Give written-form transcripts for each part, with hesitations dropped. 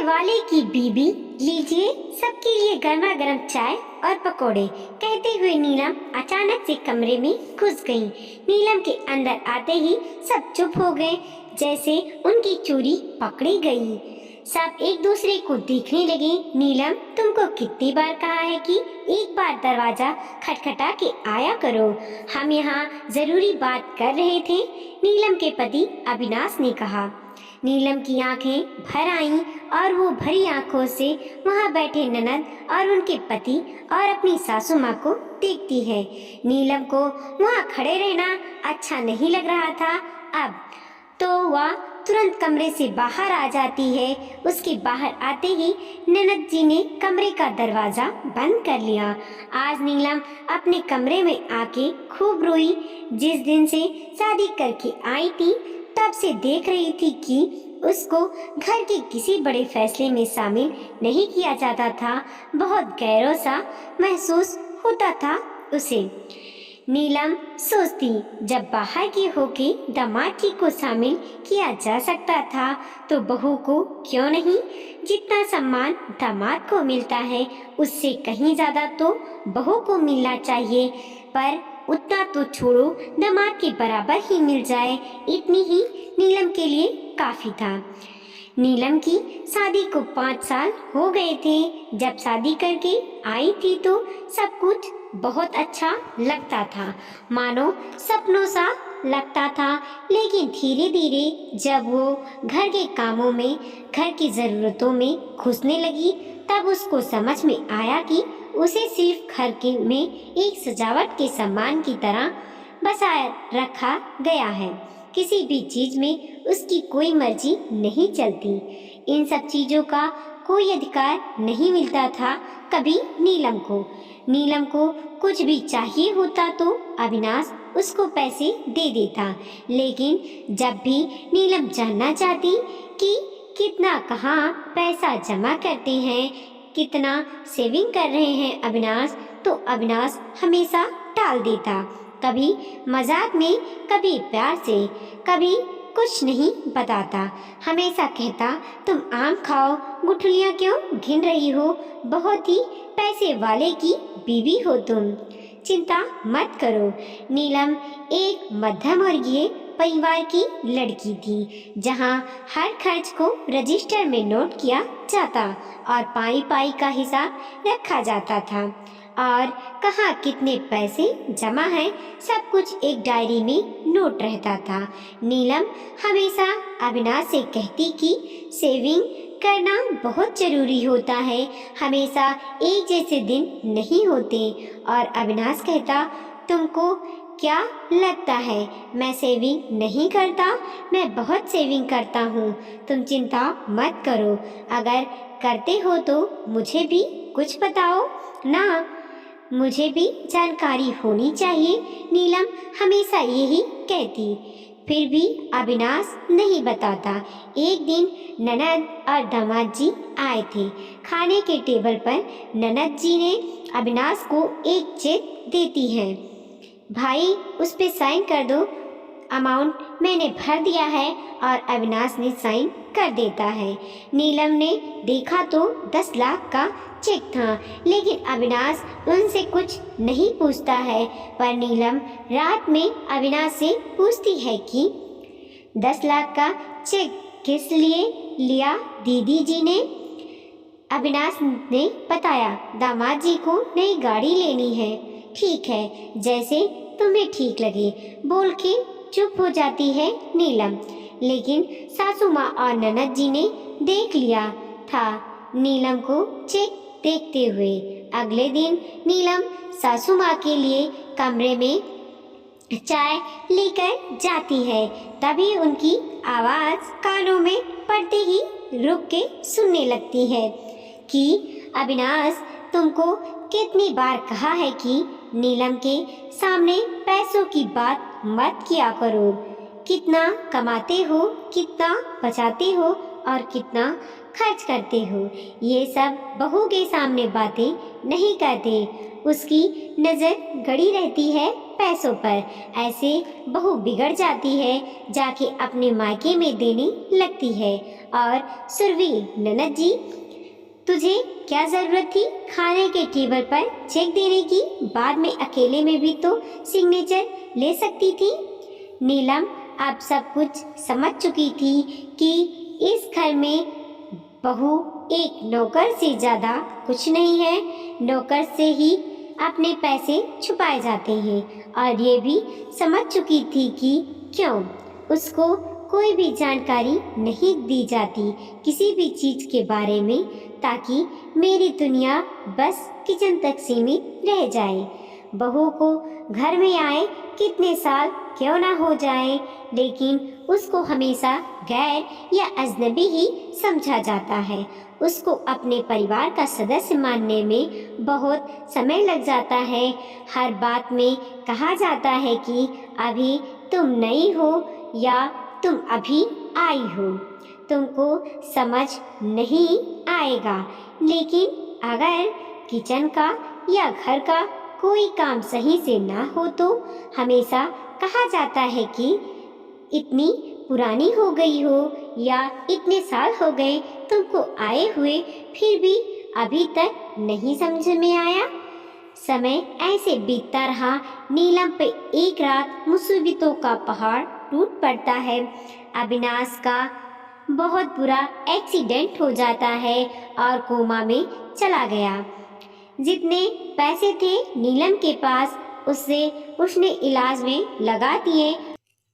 पैसे वाले की बीबी, लीजिए सबके लिए गर्मा गर्म चाय और पकोड़े, कहते हुए नीलम अचानक से कमरे में घुस गई। नीलम के अंदर आते ही सब चुप हो गए, जैसे उनकी चोरी पकड़ी गई। सब एक दूसरे को देखने लगे। नीलम, तुमको कितनी बार कहा है कि एक बार दरवाजा खटखटा के आया करो, हम यहाँ जरूरी बात कर रहे थे, नीलम के पति अविनाश ने कहा। नीलम की आंखें भर आईं और वो भरी आंखों से वहां बैठे ननद और उनके पति और अपनी सासू माँ को देखती है। नीलम को वहां खड़े रहना अच्छा नहीं लग रहा था। अब तो वह तुरंत कमरे से बाहर आ जाती है। उसके बाहर आते ही ननद जी ने कमरे का दरवाजा बंद कर लिया। आज नीलम अपने कमरे में आके खूब रोई। जिस दिन से शादी करके आई थी तब से देख रही थी कि उसको घर के किसी बड़े फैसले में शामिल नहीं किया जाता था। बहुत गैरों सा महसूस होता था उसे। नीलम सोचती, जब बाहर की होके दामाद जी को शामिल किया जा सकता था तो बहू को क्यों नहीं। जितना सम्मान दामाद को मिलता है उससे कहीं ज्यादा तो बहू को मिलना चाहिए, पर उतना तो छोड़ो, दामाद के बराबर ही मिल जाए, इतनी ही नीलम के लिए काफी था। नीलम की शादी को 5 साल हो गए थे। जब शादी करके आई थी तो सब कुछ बहुत अच्छा लगता था, मानो सपनों सा लगता था। लेकिन धीरे धीरे जब वो घर के कामों में, घर की जरूरतों में घुसने लगी, तब उसको समझ में आया कि उसे सिर्फ घर के में एक सजावट के सामान की तरह बसाया रखा गया है। किसी भी चीज में उसकी कोई मर्जी नहीं चलती। इन सब चीजों का कोई अधिकार नहीं मिलता था कभी नीलम को। नीलम को कुछ भी चाहिए होता तो अविनाश उसको पैसे दे देता, लेकिन जब भी नीलम जानना चाहती कि कितना कहाँ पैसा जमा करते हैं, कितना सेविंग कर रहे हैं अविनाश, तो अविनाश हमेशा टाल देता। कभी मजाक में, कभी प्यार से, कभी कुछ नहीं बताता। हमेशा कहता, तुम आम खाओ, गुठलियाँ क्यों गिन रही हो, बहुत ही पैसे वाले की बीवी हो तुम, चिंता मत करो। नीलम एक मध्यम वर्गीय परिवार की लड़की थी, जहां हर खर्च को रजिस्टर में नोट किया जाता और पाई पाई का हिसाब रखा जाता था, और कहाँ कितने पैसे जमा हैं सब कुछ एक डायरी में नोट रहता था। नीलम हमेशा अविनाश से कहती कि सेविंग करना बहुत जरूरी होता है, हमेशा एक जैसे दिन नहीं होते। और अविनाश कहता, तुमको क्या लगता है मैं सेविंग नहीं करता? मैं बहुत सेविंग करता हूँ, तुम चिंता मत करो। अगर करते हो तो मुझे भी कुछ बताओ ना, मुझे भी जानकारी होनी चाहिए। नीलम हमेशा यही कहती, फिर भी अविनाश नहीं बताता। एक दिन ननद और दामाद जी आए थे। खाने के टेबल पर ननद जी ने अविनाश को एक चेक देती है। भाई उस पे साइन कर दो, अमाउंट मैंने भर दिया है, और अविनाश ने साइन कर देता है। नीलम ने देखा तो 10 लाख का चेक था, लेकिन अविनाश उनसे कुछ नहीं पूछता है। पर नीलम रात में अविनाश से पूछती है कि 10 लाख का चेक किस लिए लिया दीदी जी ने? अविनाश ने बताया, दामाद जी को नई गाड़ी लेनी है। ठीक है, जैसे तुम्हें ठीक लगे, बोल के चुप हो जाती है नीलम। लेकिन सासू माँ और ननद जी ने देख लिया था नीलम को चेक देखते हुए। अगले दिन नीलम सासू माँ के लिए कमरे में चाय लेकर जाती है। तभी उनकी आवाज़ कानों में पड़ते ही रुक के सुनने लगती है कि अविनाश, तुमको कितनी बार कहा है कि नीलम के सामने पैसों की बात मत किया करो। कितना कमाते हो, कितना बचाते हो, और कितना खर्च करते हो। ये सब बहू के सामने बातें नहीं करते। उसकी नज़र गड़ी रहती है पैसों पर। ऐसे बहू बिगड़ जाती है, जाके अपने मायके में देने लगती है। और सुरभि, ननद जी, तुझे क्या जरूरत थी खाने के टेबल पर चेक देने की? बाद में अकेले में भी तो सिग्नेचर ले सकती थी। नीलम अब सब कुछ समझ चुकी थी कि इस घर में बहू एक नौकर से ज्यादा कुछ नहीं है। नौकर से ही अपने पैसे छुपाए जाते हैं। और ये भी समझ चुकी थी कि क्यों उसको कोई भी जानकारी नहीं दी जाती किसी भी चीज के बारे में, ताकि मेरी दुनिया बस किचन तक सीमित रह जाए। बहू को घर में आए कितने साल क्यों ना हो जाए, लेकिन उसको हमेशा गैर या अजनबी ही समझा जाता है। उसको अपने परिवार का सदस्य मानने में बहुत समय लग जाता है। हर बात में कहा जाता है कि अभी तुम नई हो या तुम अभी आई हो, तुमको समझ नहीं आएगा। लेकिन अगर किचन का या घर का कोई काम सही से ना हो तो हमेशा कहा जाता है कि इतनी पुरानी हो गई हो या इतने साल हो गए तुमको आए हुए, फिर भी अभी तक नहीं समझ में आया। समय ऐसे बीतता रहा। नीलम पे एक रात मुसीबतों का पहाड़ टूट पड़ता है। अविनाश का बहुत बुरा एक्सीडेंट हो जाता है और कोमा में चला गया। जितने पैसे थे नीलम के पास उसने इलाज में लगा दिए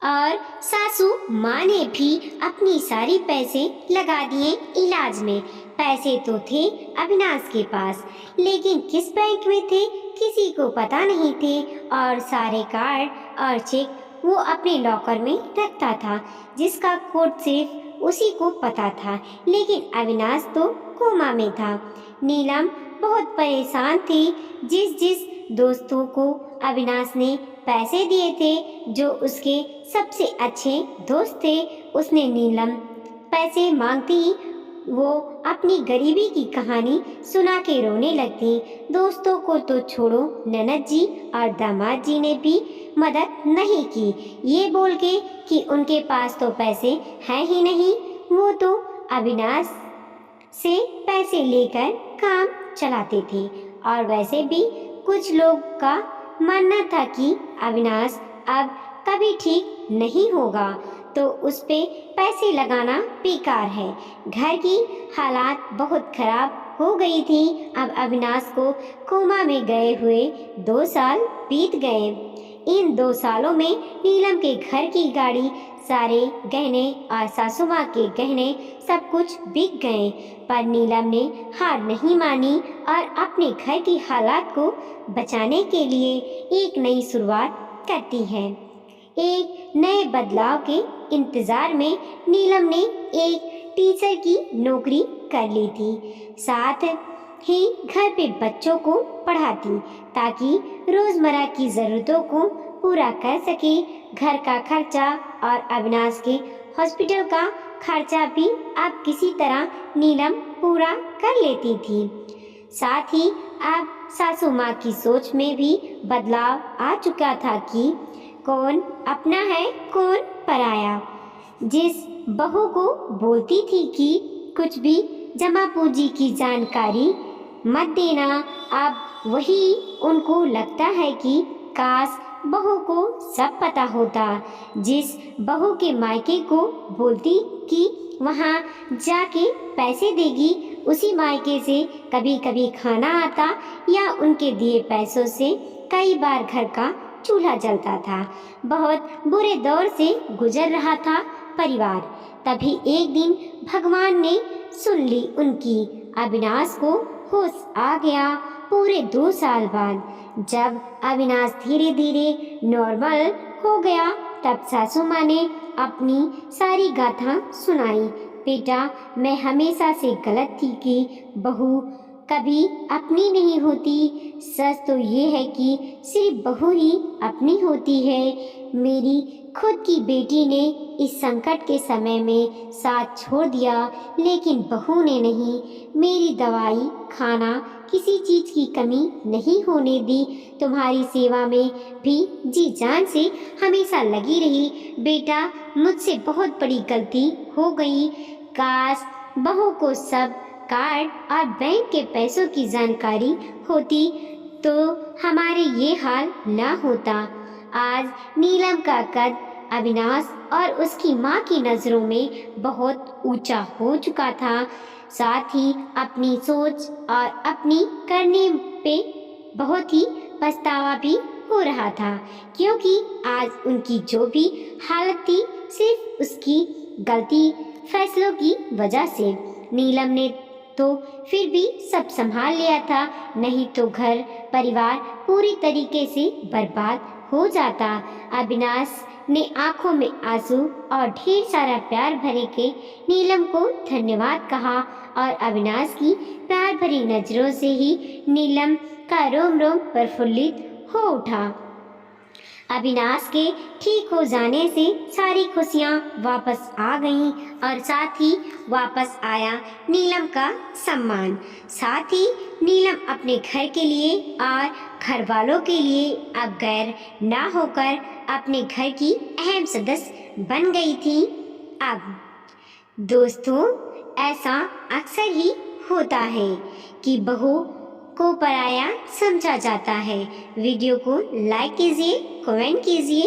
और सासू माँ ने भी अपनी सारी पैसे लगा दिए इलाज में। पैसे तो थे अविनाश के पास, लेकिन किस बैंक में थे किसी को पता नहीं थे। और सारे कार्ड और चेक वो अपने लॉकर में रखता था, जिसका कोड सिर्फ उसी को पता था। लेकिन अविनाश तो कोमा में था। नीलम बहुत परेशान थी। जिस दोस्तों को अविनाश ने पैसे दिए थे, जो उसके सबसे अच्छे दोस्त थे, उसने नीलम पैसे मांगती ही वो अपनी गरीबी की कहानी सुना के रोने लगती। दोस्तों को तो छोड़ो, ननद जी और दामाद जी ने भी मदद नहीं की, ये बोल के कि उनके पास तो पैसे हैं ही नहीं। वो तो अविनाश से पैसे लेकर काम चलाते थे। और वैसे भी कुछ लोग का मानना था कि अविनाश अब कभी ठीक नहीं होगा, तो उस पे पैसे लगाना बेकार है। घर की हालात बहुत खराब हो गई थी। अब अविनाश को कोमा में गए हुए 2 साल बीत गए। इन 2 सालों में नीलम के घर की गाड़ी, सारे गहने और सासू माँ के गहने सब कुछ बिक गए। पर नीलम ने हार नहीं मानी और अपने घर की हालात को बचाने के लिए एक नई शुरुआत करती है। एक नए बदलाव के इंतजार में नीलम ने एक टीचर की नौकरी कर ली थी। साथ ही घर पे बच्चों को पढ़ाती, ताकि रोजमर्रा की जरूरतों को पूरा कर सके। घर का खर्चा और अविनाश के हॉस्पिटल का खर्चा भी अब किसी तरह नीलम पूरा कर लेती थी। साथ ही अब सासू माँ की सोच में भी बदलाव आ चुका था कि कौन अपना है कौन पराया। जिस बहू को बोलती थी कि कुछ भी जमा पूंजी की जानकारी मत देना, अब वही उनको लगता है कि काश बहू को सब पता होता। जिस बहू के मायके को बोलती कि वहाँ जाके पैसे देगी, उसी मायके से कभी कभी खाना आता या उनके दिए पैसों से कई बार घर का चूल्हा जलता था। बहुत बुरे दौर से गुजर रहा था परिवार। तभी एक दिन भगवान ने सुन ली उनकी। अविनाश को होश आ गया पूरे 2 साल बाद। जब अविनाश धीरे धीरे नॉर्मल हो गया, तब सासू माँ ने अपनी सारी गाथा सुनाई। बेटा, मैं हमेशा से गलत थी कि बहू कभी अपनी नहीं होती। सच तो ये है कि सिर्फ बहू ही अपनी होती है। मेरी खुद की बेटी ने इस संकट के समय में साथ छोड़ दिया, लेकिन बहू ने नहीं। मेरी दवाई, खाना, किसी चीज़ की कमी नहीं होने दी। तुम्हारी सेवा में भी जी जान से हमेशा लगी रही। बेटा, मुझसे बहुत बड़ी गलती हो गई। काश बहू को सब कार्ड और बैंक के पैसों की जानकारी होती तो हमारे ये हाल ना होता। आज नीलम का कद अविनाश और उसकी माँ की नज़रों में बहुत ऊंचा हो चुका था। साथ ही अपनी सोच और अपनी करने पे बहुत ही पछतावा भी हो रहा था, क्योंकि आज उनकी जो भी हालत थी सिर्फ उसकी गलती फैसलों की वजह से। नीलम ने तो फिर भी सब संभाल लिया था, नहीं तो घर परिवार पूरी तरीके से बर्बाद हो जाता। अविनाश ने आंखों में आंसू और ढेर सारा प्यार भरे के नीलम को धन्यवाद कहा और अविनाश की प्यार भरी नजरों से ही नीलम का रोम रोम प्रफुल्लित हो उठा। अविनाश के ठीक हो जाने से सारी खुशियाँ वापस आ गईं और साथ ही वापस आया नीलम का सम्मान। साथ ही नीलम अपने घर के लिए और घर वालों के लिए अब गैर ना होकर अपने घर की अहम सदस्य बन गई थी। अब दोस्तों, ऐसा अक्सर ही होता है कि बहू को पराया समझा जाता है। वीडियो को लाइक कीजिए, कमेंट कीजिए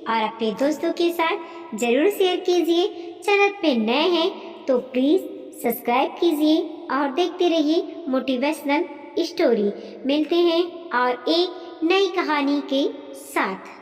और अपने दोस्तों के साथ ज़रूर शेयर कीजिए। चैनल पे नए हैं तो प्लीज़ सब्सक्राइब कीजिए और देखते रहिए मोटिवेशनल स्टोरी। मिलते हैं और एक नई कहानी के साथ।